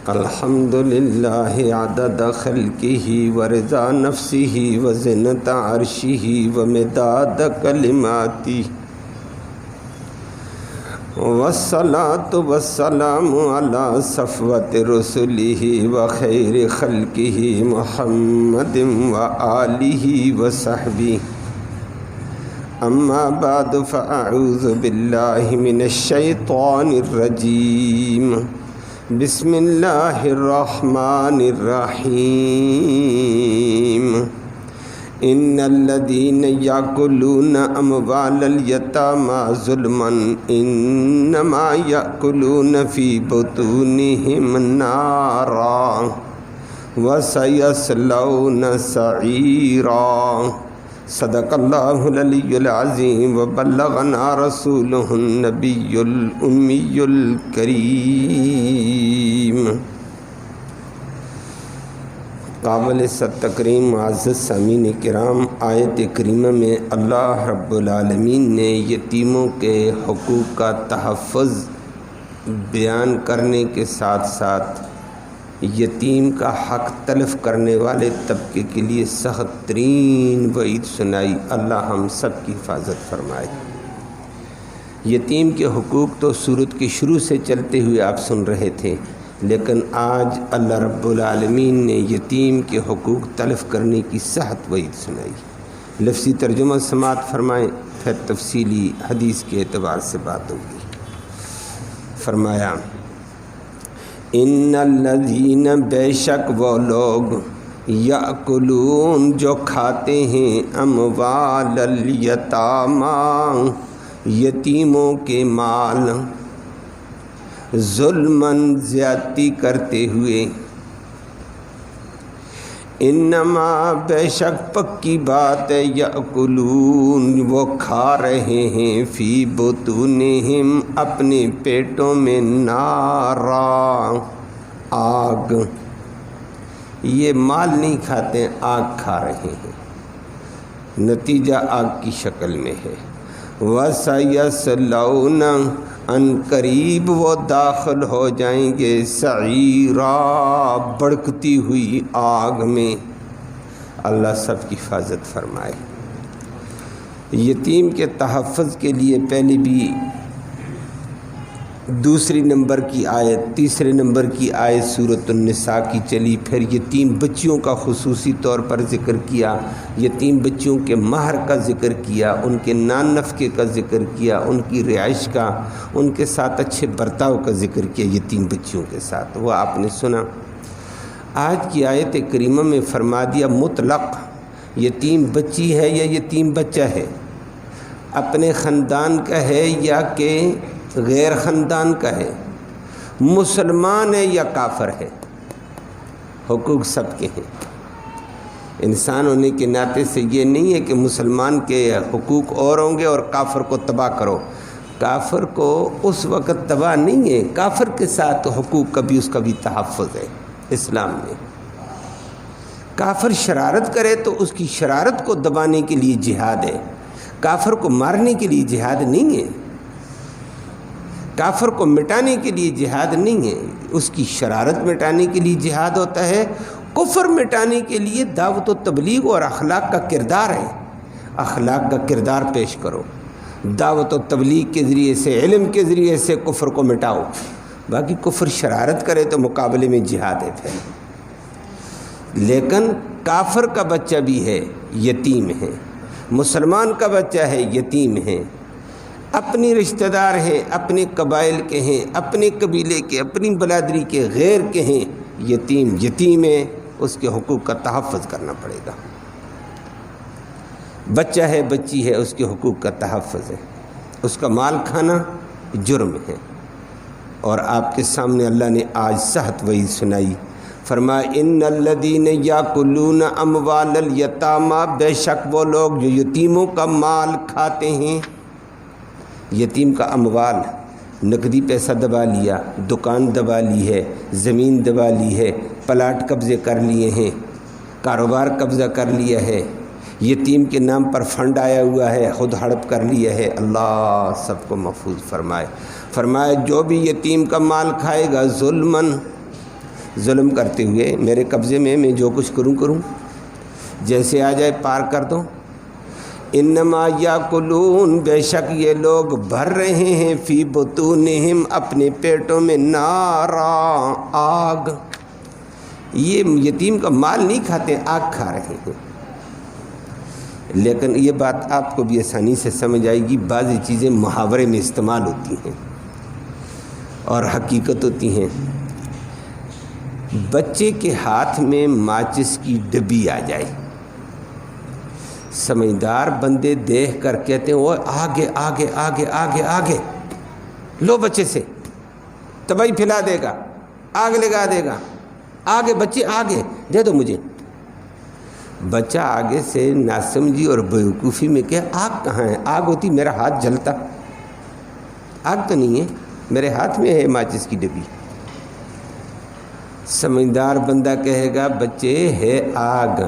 الحمد للہ عدد خلقہ ورضا نفسہ وزنۃ عرشہ ومداد کلماتہ والصلاة والسلام علی صفوت رسلہ وخیر خلقہ محمد وآلہ وصحبہ اما بعد فاعوذ باللہ من الشیطان الرجیم بسم اللہ الرحمن الرحیم ان الذین یاکلون اموال الیتامی ظلما انما یاکلون فی بطونہم نارا وسیصلون سعیرا صدق اللہ العلی العظیم وبلغنا رسولہ النبی الامی الکریم۔ قابل تکریم معزز سامعین کرام، آیت کریمہ میں اللہ رب العالمین نے یتیموں کے حقوق کا تحفظ بیان کرنے کے ساتھ ساتھ یتیم کا حق تلف کرنے والے طبقے کے لیے سخت ترین وعید سنائی۔ اللہ ہم سب کی حفاظت فرمائے۔ یتیم کے حقوق تو سورت کے شروع سے چلتے ہوئے آپ سن رہے تھے، لیکن آج اللہ رب العالمین نے یتیم کے حقوق تلف کرنے کی سخت وعید سنائی۔ لفظی ترجمہ سماعت فرمائیں، پھر تفصیلی حدیث کے اعتبار سے بات ہوگی۔ فرمایا ان الذین، بے شک وہ لوگ، یاکلون جو کھاتے ہیں، اموال الیتامی یتیموں کے مال، ظلماً زیادتی کرتے ہوئے، انما بے شک پکی بات ہے، یاکلون وہ کھا رہے ہیں، فی بطونہم اپنے پیٹوں میں، نارا آگ۔ یہ مال نہیں کھاتے، آگ کھا رہے ہیں، نتیجہ آگ کی شکل میں ہے۔ وَسَيَصْلَوْنَ ان قریب وہ داخل ہو جائیں گے، سعیرا بڑکتی ہوئی آگ میں۔ اللہ سب کی حفاظت فرمائے۔ یتیم کے تحفظ کے لیے پہلے بھی دوسری نمبر کی آیت، تیسرے نمبر کی آیت سورۃ النساء کی چلی، پھر یتیم بچیوں کا خصوصی طور پر ذکر کیا، یتیم بچیوں کے مہر کا ذکر کیا، ان کے نان نفقے کا ذکر کیا، ان کی رہائش کا، ان کے ساتھ اچھے برتاؤ کا ذکر کیا یتیم بچیوں کے ساتھ، وہ آپ نے سنا۔ آج کی آیت کریمہ میں فرما دیا مطلق یتیم بچی ہے یا یتیم بچہ ہے، اپنے خاندان کا ہے یا کہ غیر خاندان کا ہے، مسلمان ہے یا کافر ہے، حقوق سب کے ہیں۔ انسان ہونے کے ناطے سے یہ نہیں ہے کہ مسلمان کے حقوق اور ہوں گے اور کافر کو تباہ کرو۔ کافر کو اس وقت تباہ نہیں ہے، کافر کے ساتھ حقوق کا بھی اس کا بھی تحفظ ہے اسلام میں۔ کافر شرارت کرے تو اس کی شرارت کو دبانے کے لیے جہاد ہے، کافر کو مارنے کے لیے جہاد نہیں ہے، کافر کو مٹانے کے لیے جہاد نہیں ہے، اس کی شرارت مٹانے کے لیے جہاد ہوتا ہے۔ کفر مٹانے کے لیے دعوت و تبلیغ اور اخلاق کا کردار ہے، اخلاق کا کردار پیش کرو، دعوت و تبلیغ کے ذریعے سے، علم کے ذریعے سے کفر کو مٹاؤ۔ باقی کفر شرارت کرے تو مقابلے میں جہاد ہے پھر۔ لیکن کافر کا بچہ بھی ہے، یتیم ہے، مسلمان کا بچہ ہے، یتیم ہے، اپنی رشتہ دار ہیں، اپنے قبائل کے ہیں، اپنے قبیلے کے، اپنی برادری کے، غیر کے ہیں، یتیم ہے، اس کے حقوق کا تحفظ کرنا پڑے گا۔ بچہ ہے، بچی ہے، اس کے حقوق کا تحفظ ہے، اس کا مال کھانا جرم ہے۔ اور آپ کے سامنے اللہ نے آج سخت وعید سنائی، فرمایا ان الذین یاکلون اموال الیتامی، بے شک وہ لوگ جو یتیموں کا مال کھاتے ہیں۔ یتیم کا اموال، نقدی پیسہ دبا لیا، دکان دبا لی ہے، زمین دبا لی ہے، پلاٹ قبضے کر لیے ہیں، کاروبار قبضہ کر لیا ہے، یتیم کے نام پر فنڈ آیا ہوا ہے، خود ہڑپ کر لیا ہے۔ اللہ سب کو محفوظ فرمائے۔ فرمائے جو بھی یتیم کا مال کھائے گا ظلماً، ظلم کرتے ہوئے میرے قبضے میں جو کچھ کروں، جیسے آ جائے پار کر دو۔ انما یاکلون، بے شک یہ لوگ بھر رہے ہیں، فی بطونہم، اپنے پیٹوں میں، نارا، آگ۔ یہ یتیم کا مال نہیں کھاتے، آگ کھا رہے ہیں۔ لیکن یہ بات آپ کو بھی آسانی سے سمجھ آئے گی، بعضی چیزیں محاورے میں استعمال ہوتی ہیں اور حقیقت ہوتی ہیں۔ بچے کے ہاتھ میں ماچس کی ڈبی آ جائے، سمجھدار بندے دیکھ کر کہتے ہیں وہ آگے آگے آگے آگے آگے، لو بچے سے تباہی پھیلا دے گا، آگ لگا دے گا، آگے بچے آگے دے دو مجھے۔ بچہ آگے سے ناسمجھی اور بیوقوفی میں کہ آگ کہاں ہے؟ آگ ہوتی میرا ہاتھ جلتا، آگ تو نہیں ہے، میرے ہاتھ میں ہے ماچس کی ڈبی۔ سمجھدار بندہ کہے گا بچے ہے آگ،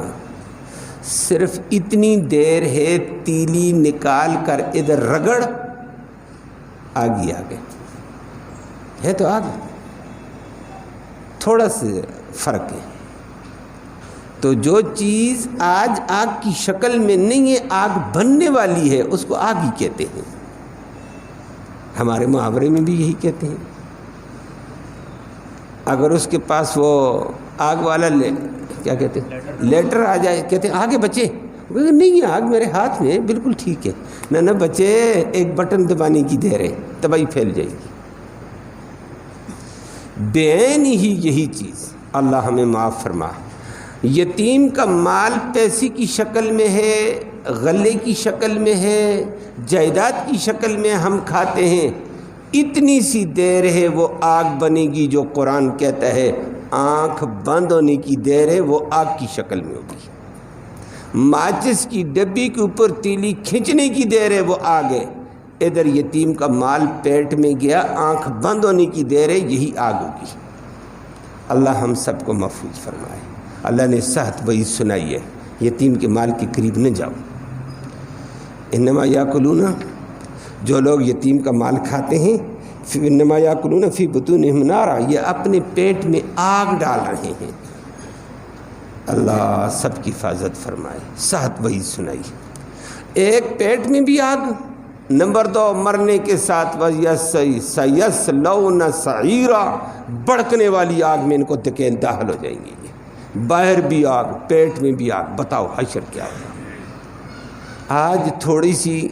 صرف اتنی دیر ہے، تیلی نکال کر ادھر رگڑ، آگی آگے ہے تو آگ، تھوڑا سا فرق ہے۔ تو جو چیز آج آگ کی شکل میں نہیں ہے، آگ بننے والی ہے، اس کو آگ ہی کہتے ہیں۔ ہمارے محاورے میں بھی یہی کہتے ہیں۔ اگر اس کے پاس وہ آگ والا کیا کہتے ہیں لیٹر آ جائے، کہتے ہیں آگے بچے، نہیں آگ میرے ہاتھ میں، بالکل ٹھیک ہے، نہ بچے ایک بٹن دبانے کی دیر ہے، تباہی پھیل جائے گی۔ بعین ہی یہی چیز، اللہ ہمیں معاف فرما، یتیم کا مال پیسے کی شکل میں ہے، غلے کی شکل میں ہے، جائیداد کی شکل میں ہم کھاتے ہیں، اتنی سی دیر ہے وہ آگ بنے گی، جو قرآن کہتا ہے آنکھ بند ہونے کی دیر ہے وہ آگ کی شکل میں ہوگی۔ ماچس کی ڈبی کے اوپر تیلی کھینچنے کی دیر ہے وہ آگ ہے، ادھر یتیم کا مال پیٹ میں گیا، آنکھ بند ہونے کی دیر ہے، یہی آگ ہوگی۔ اللہ ہم سب کو محفوظ فرمائے۔ اللہ نے سخت وعید سنائی ہے، یتیم کے مال کے قریب نہ جاؤ۔ انما یاکلون، جو لوگ یتیم کا مال کھاتے ہیں، انما یاکلون فی بطونہم نارا، یہ اپنے پیٹ میں آگ ڈال رہے ہیں۔ اللہ سب کی حفاظت فرمائے۔ سخت وعید سنائی، ایک پیٹ میں بھی آگ، نمبر 2 مرنے کے ساتھ سیصلون سعیرا، بڑکنے والی آگ میں ان کو دھکیل داخل ہو جائیں گے، باہر بھی آگ، پیٹ میں بھی آگ۔ بتاؤ حشر کیا ہوگا؟ آج تھوڑی سی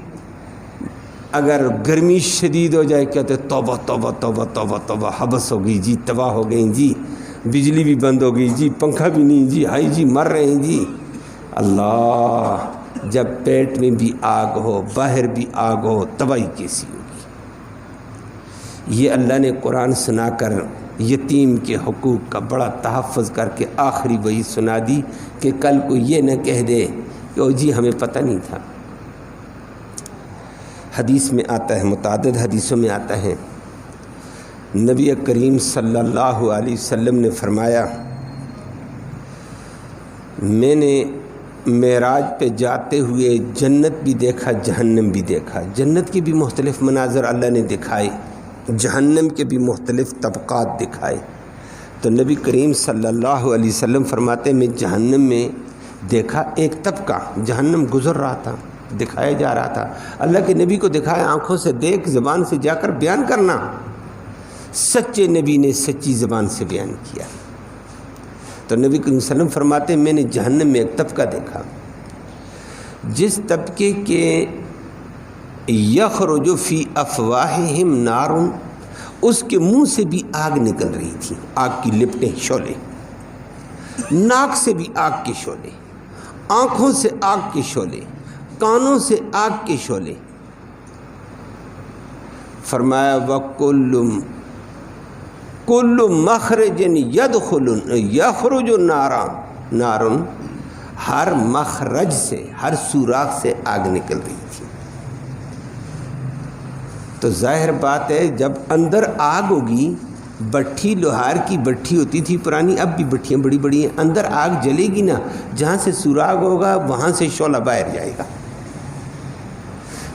اگر گرمی شدید ہو جائے کہتے توبہ توبہ توبہ توبہ توبہ، حبس ہو گئی جی، تباہ ہو گئی جی، بجلی بھی بند ہو گئی جی، پنکھا بھی نہیں جی، ہائی جی مر رہے ہیں جی۔ اللہ، جب پیٹ میں بھی آگ ہو، باہر بھی آگ ہو، تباہی کیسی ہوگی؟ یہ اللہ نے قرآن سنا کر یتیم کے حقوق کا بڑا تحفظ کر کے آخری وہی سنا دی کہ کل کو یہ نہ کہہ دے کہ او جی ہمیں پتہ نہیں تھا۔ حدیث میں آتا ہے، متعدد حدیثوں میں آتا ہے، نبی کریم صلی اللہ علیہ وسلم نے فرمایا، میں نے معراج پہ جاتے ہوئے جنت بھی دیکھا، جہنم بھی دیکھا۔ جنت کے بھی مختلف مناظر اللہ نے دکھائے، جہنم کے بھی مختلف طبقات دکھائے۔ تو نبی کریم صلی اللہ علیہ وسلم فرماتے میں جہنم میں دیکھا ایک طبقہ، جہنم گزر رہا تھا، دکھایا جا رہا تھا۔ اللہ کے نبی کو دکھایا، آنکھوں سے دیکھ، زبان سے جا کر بیان کرنا۔ سچے نبی نے سچی زبان سے بیان کیا۔ تو نبی کریم صلی اللہ علیہ وسلم فرماتے میں نے جہنم میں ایک طبقہ دیکھا، جس طبقے کے یخرج فی افواہہم نار، اس کے منہ سے بھی آگ نکل رہی تھی، آگ کی لپٹیں، شعلے، ناک سے بھی آگ کے شعلے، آنکھوں سے آگ کے شعلے، کانوں سے آگ کے شعلے۔ فرمایا کل مخرج یخرج نار، ہر مخرج سے، ہر سوراخ سے آگ نکل رہی تھی۔ تو ظاہر بات ہے جب اندر آگ ہوگی، بٹھی لوہار کی بٹھی ہوتی تھی پرانی، اب بھی بٹھیاں بڑی بڑی ہیں، اندر آگ جلے گی نا، جہاں سے سوراخ ہوگا وہاں سے شعلہ باہر جائے گا۔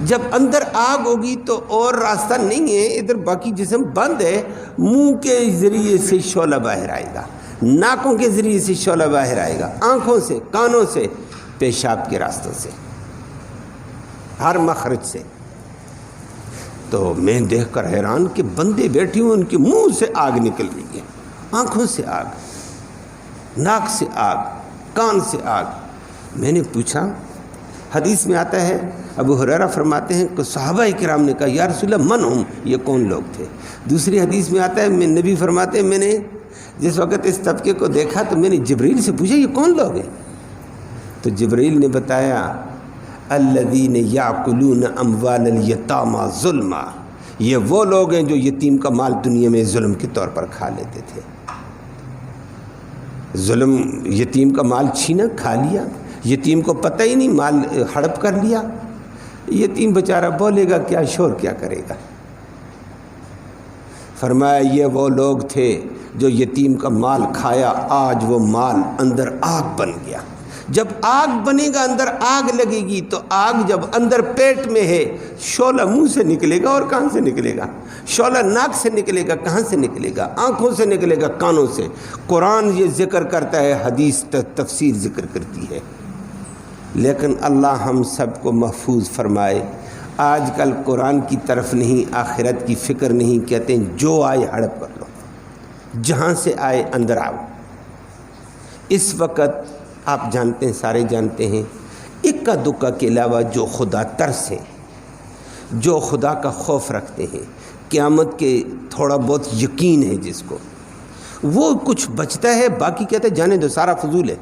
جب اندر آگ ہوگی تو اور راستہ نہیں ہے، ادھر باقی جسم بند ہے، منہ کے ذریعے سے شعلہ باہر آئے گا، ناکوں کے ذریعے سے شعلہ باہر آئے گا، آنکھوں سے، کانوں سے، پیشاب کے راستوں سے، ہر مخرج سے۔ تو میں دیکھ کر حیران کہ بندے بیٹھے ہوئے، ان کے منہ سے آگ نکل رہی ہے، آنکھوں سے آگ، ناک سے آگ، کان سے آگ۔ میں نے پوچھا، حدیث میں آتا ہے، ابو ہریرہ فرماتے ہیں کہ صحابہ کرام نے کہا یا رسول اللہ من ہم، یہ کون لوگ تھے؟ دوسری حدیث میں آتا ہے، نبی فرماتے ہیں میں نے جس وقت اس طبقے کو دیکھا تو میں نے جبریل سے پوچھا یہ کون لوگ ہیں؟ تو جبریل نے بتایا الذین یاکلون اموال الیتامی ظلما، یہ وہ لوگ ہیں جو یتیم کا مال دنیا میں ظلم کے طور پر کھا لیتے تھے۔ ظلم، یتیم کا مال چھینا، کھا لیا، یتیم کو پتہ ہی نہیں، مال ہڑپ کر لیا، یتیم بیچارہ بولے گا کیا، شور کیا کرے گا؟ فرمایا یہ وہ لوگ تھے جو یتیم کا مال کھایا، آج وہ مال اندر آگ بن گیا۔ جب آگ بنے گا، اندر آگ لگے گی، تو آگ جب اندر پیٹ میں ہے، شعلہ منہ سے نکلے گا، اور کہاں سے نکلے گا؟ شعلہ ناک سے نکلے گا، کہاں سے نکلے گا؟ آنکھوں سے نکلے گا، کانوں سے۔ قرآن یہ ذکر کرتا ہے، حدیث تفسیر ذکر کرتی ہے، لیکن اللہ ہم سب کو محفوظ فرمائے۔ آج کل قرآن کی طرف نہیں، آخرت کی فکر نہیں، کہتے ہیں جو آئے ہڑپ کر لو، جہاں سے آئے اندر آؤ۔ اس وقت آپ جانتے ہیں، سارے جانتے ہیں، اکا دکا کے علاوہ جو خدا ترس ہیں، جو خدا کا خوف رکھتے ہیں، قیامت کے تھوڑا بہت یقین ہے جس کو، وہ کچھ بچتا ہے، باقی کہتے ہیں جانے دو، سارا فضول ہے۔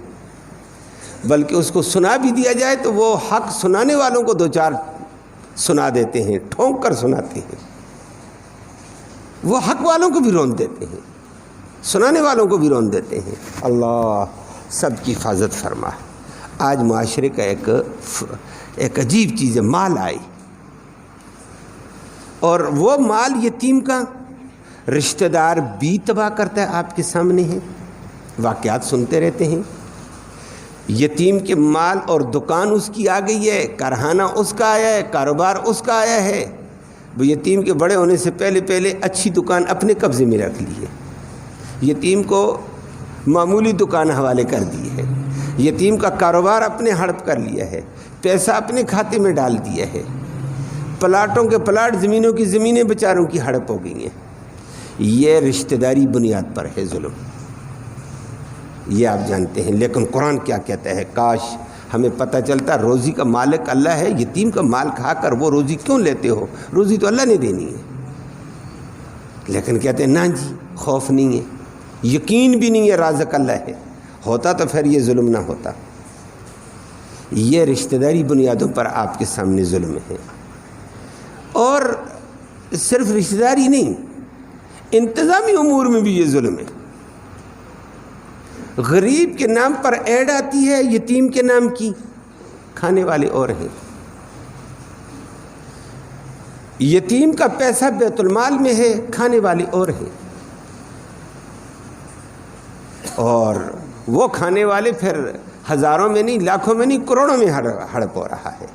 بلکہ اس کو سنا بھی دیا جائے تو وہ حق سنانے والوں کو دو چار سنا دیتے ہیں، ٹھونک کر سناتے ہیں، وہ حق والوں کو بھی رون دیتے ہیں، سنانے والوں کو بھی رون دیتے ہیں۔ اللہ سب کی حفاظت فرما۔ آج معاشرے کا ایک عجیب چیز ہے، مال آئی، اور وہ مال یتیم کا رشتہ دار بھی تباہ کرتا ہے، آپ کے سامنے ہے، واقعات سنتے رہتے ہیں۔ یتیم کے مال اور دکان اس کی آ گئی ہے، کارخانہ اس کا آیا ہے، کاروبار اس کا آیا ہے، وہ یتیم کے بڑے ہونے سے پہلے اچھی دکان اپنے قبضے میں رکھ لی ہے، یتیم کو معمولی دکان حوالے کر دی ہے، یتیم کا کاروبار اپنے ہڑپ کر لیا ہے، پیسہ اپنے کھاتے میں ڈال دیا ہے، پلاٹوں کے پلاٹ، زمینوں کی زمینیں بیچاروں کی ہڑپ ہو گئی ہیں۔ یہ رشتہ داری بنیاد پر ہے ظلم، یہ آپ جانتے ہیں۔ لیکن قرآن کیا کہتا ہے، کاش ہمیں پتہ چلتا روزی کا مالک اللہ ہے، یتیم کا مال کھا کر وہ روزی کیوں لیتے ہو؟ روزی تو اللہ نے دینی ہے، لیکن کہتے ہیں نا جی، خوف نہیں ہے، یقین بھی نہیں ہے، رازق اللہ ہے، ہوتا تو پھر یہ ظلم نہ ہوتا۔ یہ رشتہ داری بنیادوں پر آپ کے سامنے ظلم ہے، اور صرف رشتہ داری نہیں، انتظامی امور میں بھی یہ ظلم ہے۔ غریب کے نام پر ایڈ آتی ہے، یتیم کے نام کی، کھانے والے اور ہیں۔ یتیم کا پیسہ بیت المال میں ہے، کھانے والے اور ہیں، اور وہ کھانے والے پھر ہزاروں میں نہیں، لاکھوں میں نہیں، کروڑوں میں ہڑپ ہو رہا ہے،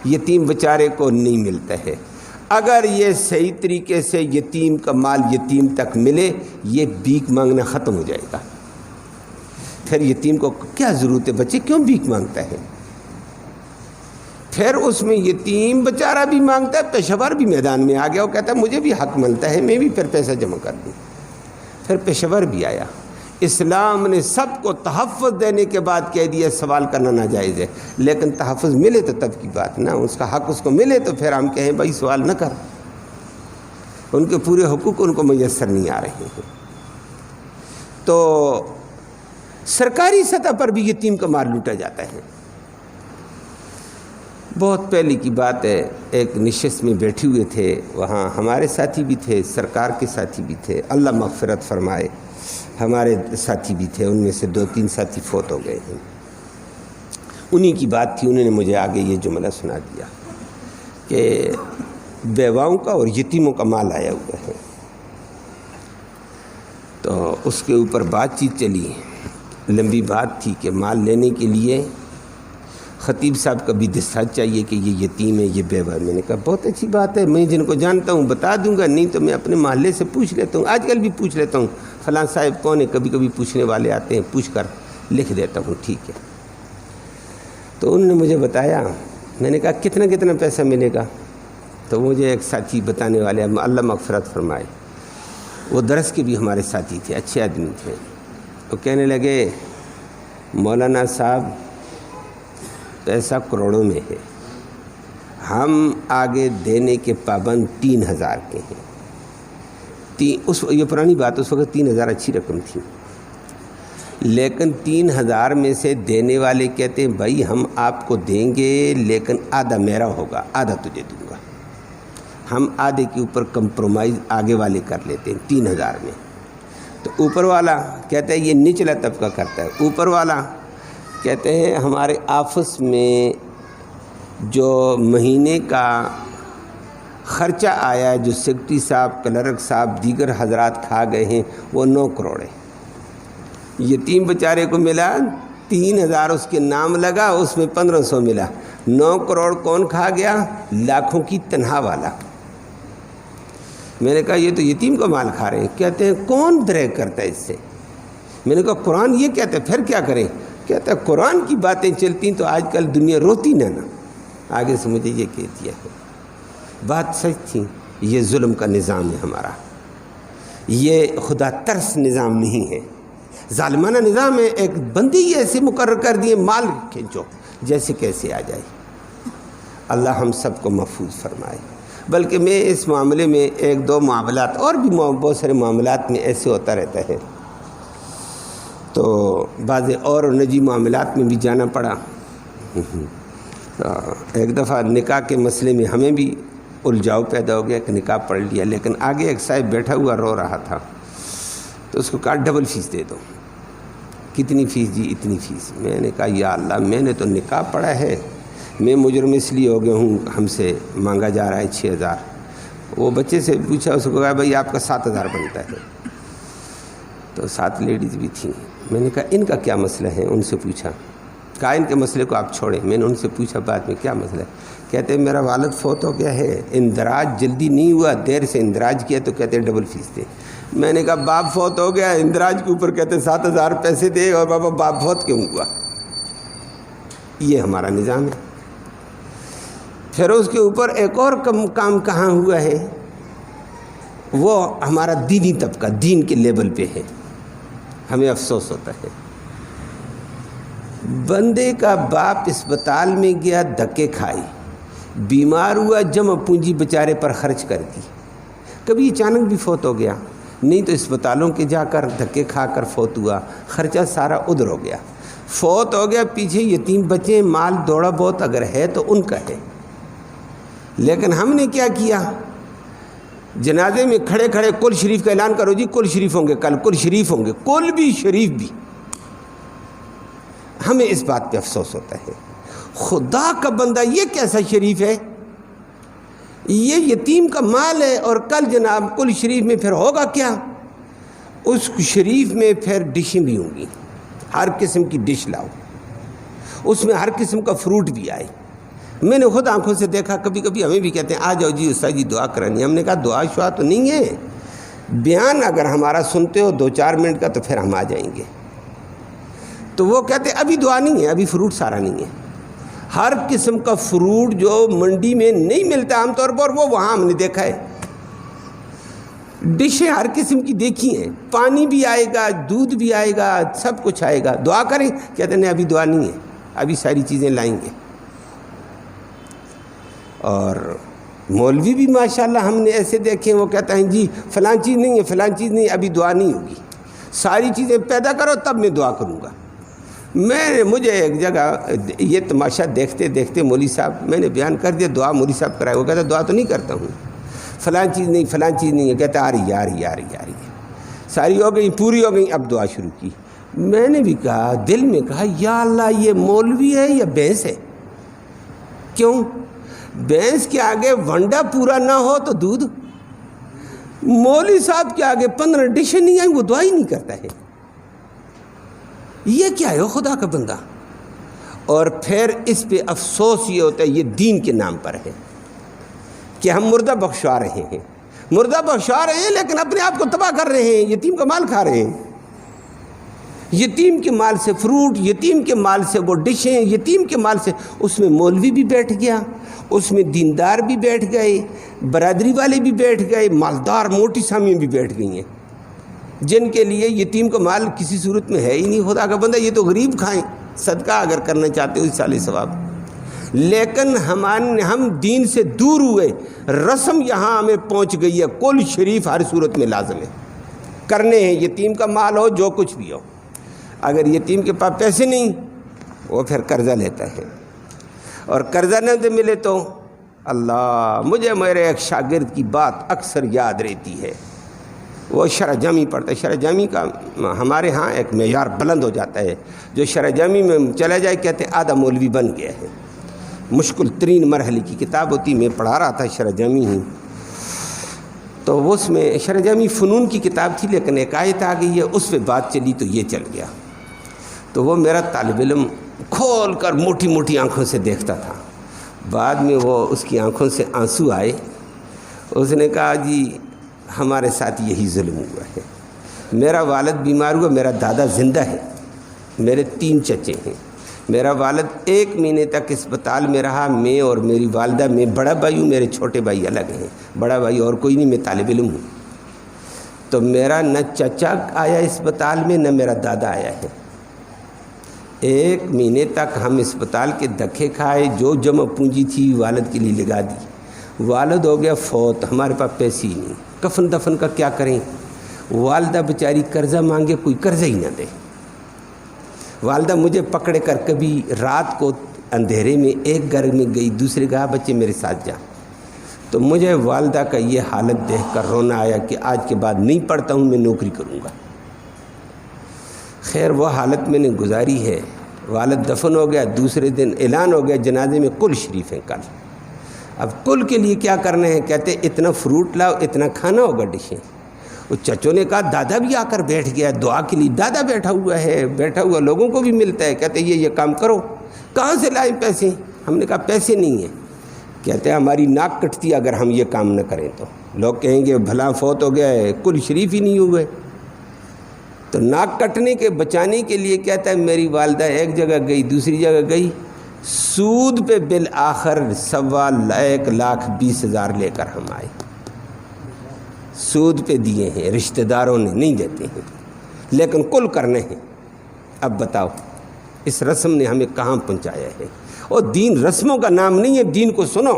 یتیم بیچارے کو نہیں ملتا ہے۔ اگر یہ صحیح طریقے سے یتیم کا مال یتیم تک ملے، یہ بھیک مانگنا ختم ہو جائے گا۔ پھر یتیم کو کیا ضرورت ہے، بچے کیوں بھیک مانگتا ہے؟ پھر اس میں یتیم بیچارہ بھی مانگتا ہے، پیشہ ور بھی میدان میں آ گیا، وہ کہتا ہے مجھے بھی حق ملتا ہے، میں بھی پھر پیسہ جمع کر دوں۔ پھر پیشہ ور بھی آیا۔ اسلام نے سب کو تحفظ دینے کے بعد کہہ دیا سوال کرنا ناجائز ہے، لیکن تحفظ ملے تو تب کی بات نا، اس کا حق اس کو ملے تو پھر ہم کہیں بھائی سوال نہ کر، ان کے پورے حقوق ان کو میسر نہیں آ رہے ہیں۔ تو سرکاری سطح پر بھی یتیم کا مال لوٹا جاتا ہے۔ بہت پہلے کی بات ہے، ایک نشست میں بیٹھے ہوئے تھے، وہاں ہمارے ساتھی بھی تھے، سرکار کے ساتھی بھی تھے، اللہ مغفرت فرمائے، ہمارے ساتھی بھی تھے، ان میں سے 2-3 ساتھی فوت ہو گئے ہیں۔ انہی کی بات تھی، انہوں نے مجھے آگے یہ جملہ سنا دیا کہ بیواؤں کا اور یتیموں کا مال آیا ہوا ہے۔ تو اس کے اوپر بات چیت چلی، لمبی بات تھی کہ مال لینے کے لیے خطیب صاحب کا بھی دستخط چاہیے کہ یہ یتیم ہے، یہ بیوہ ہے۔ میں نے کہا بہت اچھی بات ہے، میں جن کو جانتا ہوں بتا دوں گا، نہیں تو میں اپنے محلے سے پوچھ لیتا ہوں، آج کل بھی پوچھ لیتا ہوں، فلاں صاحب کون ہے، کبھی کبھی پوچھنے والے آتے ہیں، پوچھ کر لکھ دیتا ہوں، ٹھیک ہے۔ تو انہوں نے مجھے بتایا، میں نے کہا کتنا پیسہ ملے گا؟ تو مجھے ایک ساتھی بتانے والے، اللہ مغفرت فرمائے، وہ درس کے بھی ہمارے ساتھی تھے، اچھے آدمی تھے، وہ کہنے لگے مولانا صاحب پیسہ کروڑوں میں ہے، ہم آگے دینے کے پابند 3000 کے ہیں۔ یہ پرانی بات، اس وقت 3000 اچھی رقم تھی، لیکن 3000 میں سے دینے والے کہتے ہیں بھائی ہم آپ کو دیں گے لیکن آدھا میرا ہوگا، آدھا تجھے دوں گا۔ ہم آدھے کے اوپر کمپرومائز آگے والے کر لیتے ہیں 3000 میں۔ تو اوپر والا کہتا ہے یہ نچلا طبقہ کرتا ہے، اوپر والا کہتے ہیں ہمارے آفس میں جو مہینے کا خرچہ آیا ہے، جو سیکرٹری صاحب، کلرک صاحب، دیگر حضرات کھا گئے ہیں، وہ 9 کروڑ ہے۔ یتیم بیچارے کو ملا 3000، اس کے نام لگا، اس میں 1500 ملا، 9 کروڑ کون کھا گیا؟ لاکھوں کی تنہا والا۔ میں نے کہا یہ تو یتیم کا مال کھا رہے ہیں۔ کہتے ہیں کون درے کرتا ہے اس سے؟ میں نے کہا قرآن یہ کہتا ہے، پھر کیا کریں؟ کہتا ہے قرآن کی باتیں چلتی تو آج کل دنیا روتی نہ۔ آگے سے مجھے یہ کہہ دیا ہے، بات سچ تھی۔ یہ ظلم کا نظام ہے ہمارا، یہ خدا ترس نظام نہیں ہے، ظالمانہ نظام ہے۔ ایک بندی ایسے مقرر کر دیے، مال کھینچو جیسے کیسے آ جائے۔ اللہ ہم سب کو محفوظ فرمائے۔ بلکہ میں اس معاملے میں 1-2 معاملات اور بھی بہت سارے معاملات میں ایسے ہوتا رہتا ہے، تو بعض اور نجی معاملات میں بھی جانا پڑا۔ ایک دفعہ نکاح کے مسئلے میں ہمیں بھی الجھاؤ پیدا ہو گیا کہ نکاح پڑھ لیا، لیکن آگے ایک صاحب بیٹھا ہوا رو رہا تھا، تو اس کو کہا ڈبل فیس دے دو۔ کتنی فیس؟ جی اتنی فیس۔ میں نے کہا یا اللہ، میں نے تو نکاح پڑھا ہے، میں مجرم اس لیے ہو گیا ہوں، ہم سے مانگا جا رہا ہے 6000۔ وہ بچے سے پوچھا، اس کو کہا بھائی آپ کا 7000 بنتا ہے۔ تو 7 لیڈیز بھی تھیں۔ میں نے کہا ان کا کیا مسئلہ ہے؟ ان سے پوچھا، کہا ان کے مسئلے کو آپ چھوڑیں۔ میں نے ان سے پوچھا بعد میں کیا مسئلہ ہے؟ کہتے ہیں میرا والد فوت ہو گیا ہے، اندراج جلدی نہیں ہوا، دیر سے اندراج کیا، تو کہتے ہیں ڈبل فیس دے۔ میں نے کہا باپ فوت ہو گیا، اندراج کے اوپر کہتے ہیں 7000 پیسے دے، اور بابا باپ فوت کیوں ہوا؟ یہ ہمارا نظام ہے۔ پھر اس کے اوپر ایک اور کام کہاں ہوا ہے، وہ ہمارا دینی طبقہ، دین کے لیول پہ ہے۔ ہمیں افسوس ہوتا ہے، بندے کا باپ اسپتال میں گیا، دھکے کھائی، بیمار ہوا، جمع پونجی بیچارے پر خرچ کر دی، کبھی اچانک بھی فوت ہو گیا، نہیں تو اسپتالوں کے جا کر دھکے کھا کر فوت ہوا، خرچہ سارا ادھر ہو گیا، فوت ہو گیا، پیچھے یتیم بچے، مال دوڑا بہت اگر ہے تو ان کا ہے۔ لیکن ہم نے کیا کیا؟ جنازے میں کھڑے کھڑے کل شریف کا اعلان کرو، جی کل شریف ہوں گے، کل کل شریف ہوں گے، کل بھی شریف بھی۔ ہمیں اس بات پہ افسوس ہوتا ہے، خدا کا بندہ یہ کیسا شریف ہے؟ یہ یتیم کا مال ہے، اور کل جناب کل شریف میں پھر ہوگا کیا؟ اس شریف میں پھر ڈشیں بھی ہوں گی، ہر قسم کی ڈش لاؤ، اس میں ہر قسم کا فروٹ بھی آئے۔ میں نے خود آنکھوں سے دیکھا، کبھی کبھی ہمیں بھی کہتے ہیں آ جاؤ جی استاد جی دعا کرانی۔ ہم نے کہا دعا شعا تو نہیں ہے، بیان اگر ہمارا سنتے ہو 2-4 منٹ کا تو پھر ہم آ جائیں گے۔ تو وہ کہتے ابھی دعا نہیں ہے، ابھی فروٹ سارا نہیں ہے۔ ہر قسم کا فروٹ جو منڈی میں نہیں ملتا عام طور پر، وہ وہاں ہم نے دیکھا ہے، ڈشیں ہر قسم کی دیکھی ہیں، پانی بھی آئے گا، دودھ بھی آئے گا، سب کچھ آئے گا۔ دعا کریں؟ کہتے ہیں ابھی دعا نہیں ہے، ابھی ساری چیزیں لائیں گے۔ اور مولوی بھی ماشاءاللہ ہم نے ایسے دیکھے، وہ کہتا ہے جی فلاں چیز نہیں ہے، فلاں چیز نہیں، ابھی دعا نہیں ہوگی، ساری چیزیں پیدا کرو تب میں دعا کروں گا۔ مجھے ایک جگہ یہ تماشا دیکھتے دیکھتے مولوی صاحب، میں نے بیان کر دیا دعا مولوی صاحب کرائے، وہ کہتا دعا تو نہیں کرتا ہوں، فلاں چیز نہیں، فلاں چیز نہیں ہے، کہتا آ رہی آ رہی ساری ہو گئی، پوری ہو گئی، اب دعا شروع کی۔ میں نے بھی کہا، دل میں کہا یا اللہ یہ مولوی ہے یا بھینس ہے؟ کیوں؟ بھینس کے آگے ونڈا پورا نہ ہو تو دودھ، مولوی صاحب کے آگے 15 ڈشیں نہیں آئیں وہ دعا ہی نہیں کرتا ہے۔ یہ کیا ہے خدا کا بندہ؟ اور پھر اس پہ افسوس یہ ہوتا ہے، یہ دین کے نام پر ہے کہ ہم مردہ بخشوا رہے ہیں، مردہ بخشوا رہے ہیں لیکن اپنے آپ کو تباہ کر رہے ہیں، یتیم کا مال کھا رہے ہیں، یتیم کے مال سے فروٹ، یتیم کے مال سے وہ ڈشیں، یتیم کے مال سے، اس میں مولوی بھی بیٹھ گیا، اس میں دیندار بھی بیٹھ گئے، برادری والے بھی بیٹھ گئے، مالدار موٹی سامیاں بھی بیٹھ گئی ہیں، جن کے لیے یتیم کا مال کسی صورت میں ہے ہی نہیں۔ خدا کا بندہ یہ تو غریب کھائیں، صدقہ اگر کرنا چاہتے ہو اس سال ثواب۔ لیکن ہم دین سے دور ہوئے، رسم یہاں ہمیں پہنچ گئی ہے، کل شریف ہر صورت میں لازم ہے کرنے ہیں، یتیم کا مال ہو جو کچھ بھی ہو۔ اگر یتیم کے پاس پیسے نہیں، وہ پھر قرضہ لیتا ہے، اور قرضہ نہ ملے تو اللہ، مجھے میرے ایک شاگرد کی بات اکثر یاد رہتی ہے، وہ شرح جامی پڑھتا ہے۔ شرح جامی کا ہمارے ہاں ایک معیار بلند ہو جاتا ہے، جو شرح جامی میں چلا جائے کہتے ہیں آدھا مولوی بن گیا ہے۔ مشکل ترین مرحلے کی کتاب ہوتی، میں پڑھا رہا تھا شرح جامی ہی، تو اس میں شرح جامی فنون کی کتاب تھی، لیکن ایک آیت آ گئی ہے، اس پہ بات چلی تو یہ چل گیا۔ تو وہ میرا طالب علم کھول کر موٹی موٹی آنکھوں سے دیکھتا تھا، بعد میں وہ اس کی آنکھوں سے آنسو آئے، اس نے کہا جی ہمارے ساتھ یہی ظلم ہوا ہے، میرا والد بیمار ہوا، میرا دادا زندہ ہے، میرے 3 چچے ہیں، میرا والد 1 مہینے تک اسپتال میں رہا، میں اور میری والدہ، میں بڑا بھائی ہوں، میرے چھوٹے بھائی الگ ہیں، بڑا بھائی اور کوئی نہیں، میں طالب علم ہوں، تو میرا نہ چچا آیا اسپتال میں، نہ میرا دادا آیا ہے۔ 1 مہینے تک ہم اسپتال کے دھکے کھائے، جو جمع پونجی تھی والد کے لیے لگا دی، والد ہو گیا فوت، ہمارے پاس پیسے ہی نہیں، کفن دفن کا کیا کریں، والدہ بیچاری قرضہ مانگے، کوئی قرضہ ہی نہ دے، والدہ مجھے پکڑے کر کبھی رات کو اندھیرے میں ایک گھر میں گئی، دوسرے کہا بچے میرے ساتھ جا، تو مجھے والدہ کا یہ حالت دیکھ کر رونا آیا کہ آج کے بعد نہیں پڑھتا ہوں، میں نوکری کروں گا۔ خیر وہ حالت میں نے گزاری ہے، والد دفن ہو گیا، دوسرے دن اعلان ہو گیا جنازے میں کل شریف ہیں کل۔ اب کل کے لیے کیا کرنا ہے، کہتے اتنا فروٹ لاؤ، اتنا کھانا ہوگا ڈشیں۔ وہ چچوں نے کہا دادا بھی آ کر بیٹھ گیا دعا کے لیے، دادا بیٹھا ہوا ہے، بیٹھا ہوا لوگوں کو بھی ملتا ہے، کہتے یہ کام کرو، کہاں سے لائیں پیسے؟ ہم نے کہا پیسے نہیں ہیں، کہتے ہیں ہماری ناک کٹتی اگر ہم یہ کام نہ کریں تو، لوگ کہیں گے بھلا فوت ہو گیا ہے، کل شریف ہی نہیں ہوئے۔ تو ناک کٹنے کے بچانے کے لیے کہتا ہے میری والدہ ایک جگہ گئی، دوسری جگہ گئی، سود پہ بالآخر 1,20,000 لے کر ہم آئے، سود پہ دیے ہیں، رشتہ داروں نے نہیں دیتے ہیں، لیکن کل کرنے ہیں۔ اب بتاؤ اس رسم نے ہمیں کہاں پہنچایا ہے؟ اور دین رسموں کا نام نہیں ہے، دین کو سنو،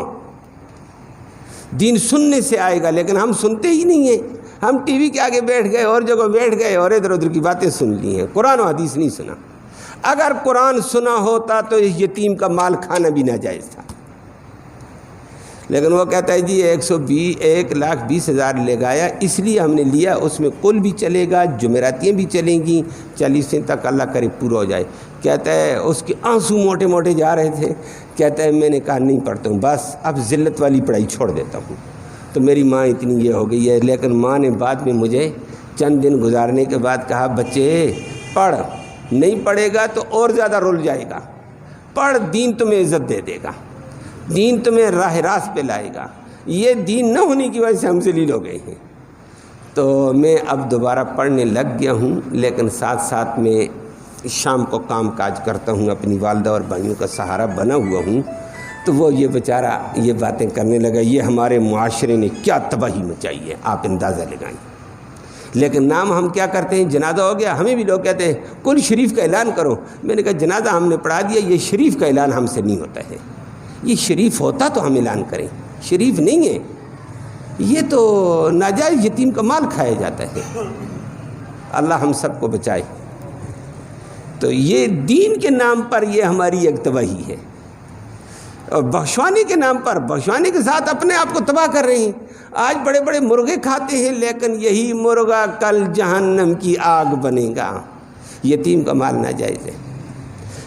دین سننے سے آئے گا، لیکن ہم سنتے ہی نہیں ہیں، ہم ٹی وی کے آگے بیٹھ گئے اور جگہ بیٹھ گئے اور ادھر ادھر کی باتیں سن لی ہیں، قرآن و حدیث نہیں سنا۔ اگر قرآن سنا ہوتا تو اس یتیم کا مال کھانا بھی ناجائز تھا، لیکن وہ کہتا ہے جی 1,20,000 لگایا، اس لیے ہم نے لیا، اس میں کل بھی چلے گا، جمعراتیاں بھی چلیں گی، 40 تک اللہ کرے پورا ہو جائے۔ کہتا ہے اس کے آنسو موٹے موٹے جا رہے تھے، کہتا ہے میں نے کہا نہیں پڑھتا ہوں، بس اب ذلت والی پڑھائی چھوڑ دیتا ہوں۔ تو میری ماں اتنی یہ ہو گئی ہے، لیکن ماں نے بعد میں مجھے چند دن گزارنے کے بعد کہا بچے پڑھ، نہیں پڑھے گا تو اور زیادہ رول جائے گا، پڑھ، دین تمہیں عزت دے دے گا، دین تمہیں راہ راست پہ لائے گا، یہ دین نہ ہونے کی وجہ سے ہم ذلیل ہو گئے ہیں۔ تو میں اب دوبارہ پڑھنے لگ گیا ہوں، لیکن ساتھ ساتھ میں شام کو کام کاج کرتا ہوں، اپنی والدہ اور بھائیوں کا سہارا بنا ہوا ہوں۔ تو وہ یہ بیچارہ یہ باتیں کرنے لگا، یہ ہمارے معاشرے نے کیا تباہی مچائی ہے، آپ اندازہ لگائیں۔ لیکن نام ہم کیا کرتے ہیں، جنازہ ہو گیا، ہمیں بھی لوگ کہتے ہیں کل شریف کا اعلان کرو، میں نے کہا جنازہ ہم نے پڑھا دیا، یہ شریف کا اعلان ہم سے نہیں ہوتا ہے، یہ شریف ہوتا تو ہم اعلان کریں، شریف نہیں ہے، یہ تو ناجائز یتیم کا مال کھایا جاتا ہے، اللہ ہم سب کو بچائے۔ تو یہ دین کے نام پر یہ ہماری ایک تباہی ہے، اور بخشوانے کے نام پر، بخشوانے کے ساتھ اپنے آپ کو تباہ کر رہے ہیں۔ آج بڑے بڑے مرغے کھاتے ہیں، لیکن یہی مرغا کل جہنم کی آگ بنے گا، یتیم کا مال ناجائز ہے۔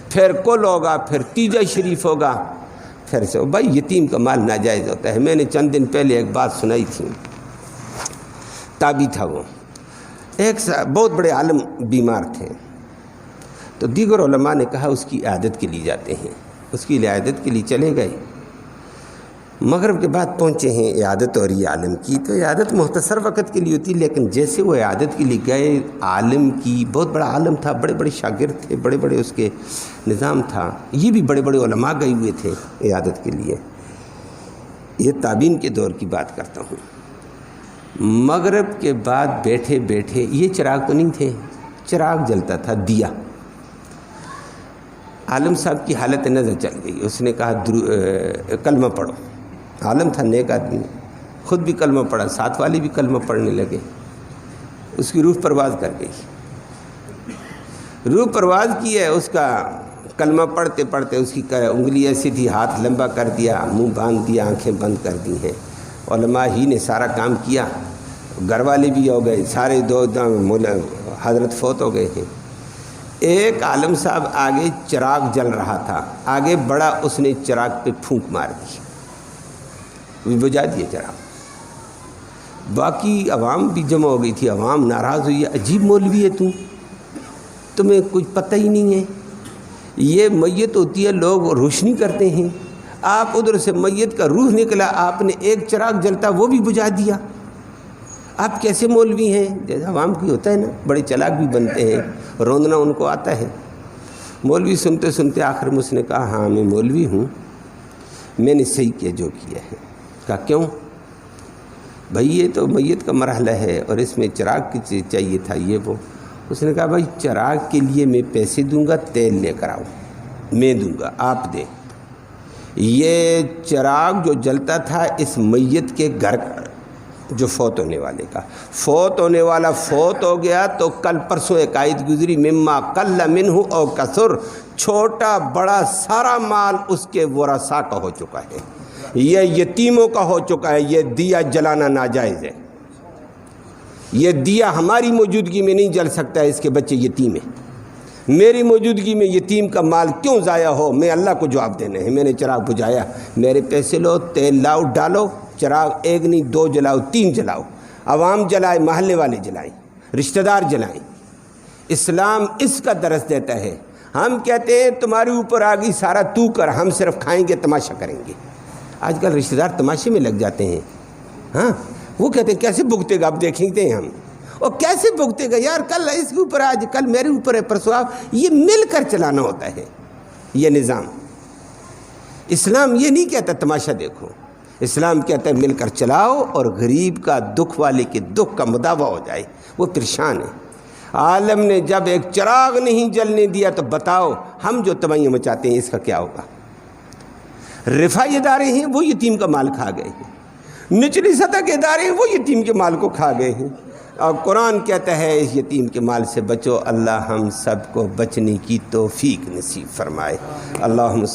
پھر کل ہوگا، پھر تیجا شریف ہوگا، پھر سے بھائی یتیم کا مال ناجائز ہوتا ہے۔ میں نے چند دن پہلے ایک بات سنائی تھی، تابی تھا، وہ ایک بہت بڑے عالم بیمار تھے، تو دیگر علماء نے کہا اس کی عیادت کے لیے جاتے ہیں، اس کی عیادت کے لیے چلے گئے، مغرب کے بعد پہنچے ہیں عیادت اور یہ عالم کی. تو عیادت مختصر وقت کے لیے ہوتی، لیکن جیسے وہ عیادت کے لیے گئے، عالم کی بہت بڑا عالم تھا، بڑے بڑے شاگرد تھے، بڑے بڑے اس کے نظام تھا، یہ بھی بڑے بڑے علماء گئے ہوئے تھے عیادت کے لیے. یہ تابعین کے دور کی بات کرتا ہوں. مغرب کے بعد بیٹھے بیٹھے، یہ چراغ تو نہیں تھے، چراغ جلتا تھا، دیا. عالم صاحب کی حالت نظر چل گئی. اس نے کہا کلمہ پڑھو. عالم تھا، نیک آدمی، خود بھی کلمہ پڑھا، ساتھ والے بھی کلمہ پڑھنے لگے. اس کی روح پرواز کر گئی. روح پرواز کی ہے، اس کا کلمہ پڑھتے پڑھتے اس کی انگلی ایسی تھی، ہاتھ لمبا کر دیا، منہ باندھ دیا، آنکھیں بند کر دی ہیں. علماء ہی نے سارا کام کیا، گھر والے بھی ہو گئے، سارے دو حضرت فوت ہو گئے ہیں. ایک عالم صاحب آگے چراغ جل رہا تھا، آگے بڑا، اس نے چراغ پہ پھونک مار دی، وہ بجھا دیے چراغ. باقی عوام بھی جمع ہو گئی تھی، عوام ناراض ہوئی، عجیب مولوی ہے تمہیں کچھ پتہ ہی نہیں ہے، یہ میت ہوتی ہے، لوگ روشنی کرتے ہیں، آپ ادھر سے میت کا روح نکلا، آپ نے ایک چراغ جلتا وہ بھی بجھا دیا، آپ کیسے مولوی ہیں؟ جیسے عوام کی ہوتا ہے نا، بڑے چلاک بھی بنتے ہیں، روندنا ان کو آتا ہے. مولوی سنتے سنتے آخر میں اس نے کہا ہاں میں مولوی ہوں، میں نے صحیح کیا جو کیا ہے. کہا کیوں؟ بھائی یہ تو میت کا مرحلہ ہے اور اس میں چراغ کی چاہیے تھا یہ وہ. اس نے کہا بھائی چراغ کے لیے میں پیسے دوں گا، تیل لے کر آؤ، میں دوں گا، آپ دیں. یہ چراغ جو جلتا تھا اس میت کے گھر کا، جو فوت ہونے والے کا، فوت ہونے والا فوت ہو گیا تو کل پرسوں ایک آیت گزری، مما قل منہ او کثر، چھوٹا بڑا سارا مال اس کے ورثاء کا ہو چکا ہے، یہ یتیموں کا ہو چکا ہے. یہ دیا جلانا ناجائز ہے، یہ دیا ہماری موجودگی میں نہیں جل سکتا ہے، اس کے بچے یتیم ہیں. میری موجودگی میں یتیم کا مال کیوں ضائع ہو؟ میں اللہ کو جواب دینے ہیں. میں نے چراغ بجھایا، میرے پیسے لو، تیل لاؤ، ڈالو، چراغ ایک نہیں، 2 جلاؤ، 3 جلاؤ، عوام جلائے، محلے والے جلائیں، رشتہ دار جلائیں. اسلام اس کا درس دیتا ہے. ہم کہتے ہیں تمہارے اوپر آ گئی سارا تو کر، ہم صرف کھائیں گے، تماشا کریں گے. آج کل رشتہ دار تماشے میں لگ جاتے ہیں. ہاں وہ کہتے ہیں کیسے بھگتے گا، اب دیکھیں گے ہم. اور کیسے بھگتے گا یار، کل اس کے اوپر، آج کل میرے اوپر ہے، پرسوں آپ. یہ مل کر چلانا ہوتا ہے یہ نظام. اسلام یہ نہیں کہتا تماشا دیکھو، اسلام کہتا ہے مل کر چلاؤ اور غریب کا، دکھ والے کے دکھ کا مداوع ہو جائے، وہ پریشان ہے. عالم نے جب ایک چراغ نہیں جلنے دیا تو بتاؤ ہم جو تباہیاں مچاتے ہیں اس کا کیا ہوگا. رفاعی ادارے ہیں وہ یتیم کا مال کھا گئے ہیں، نچلی سطح کے ادارے ہیں وہ یتیم کے مال کو کھا گئے ہیں. اور قرآن کہتا ہے اس یتیم کے مال سے بچو. اللہ ہم سب کو بچنے کی توفیق نصیب فرمائے. اللہم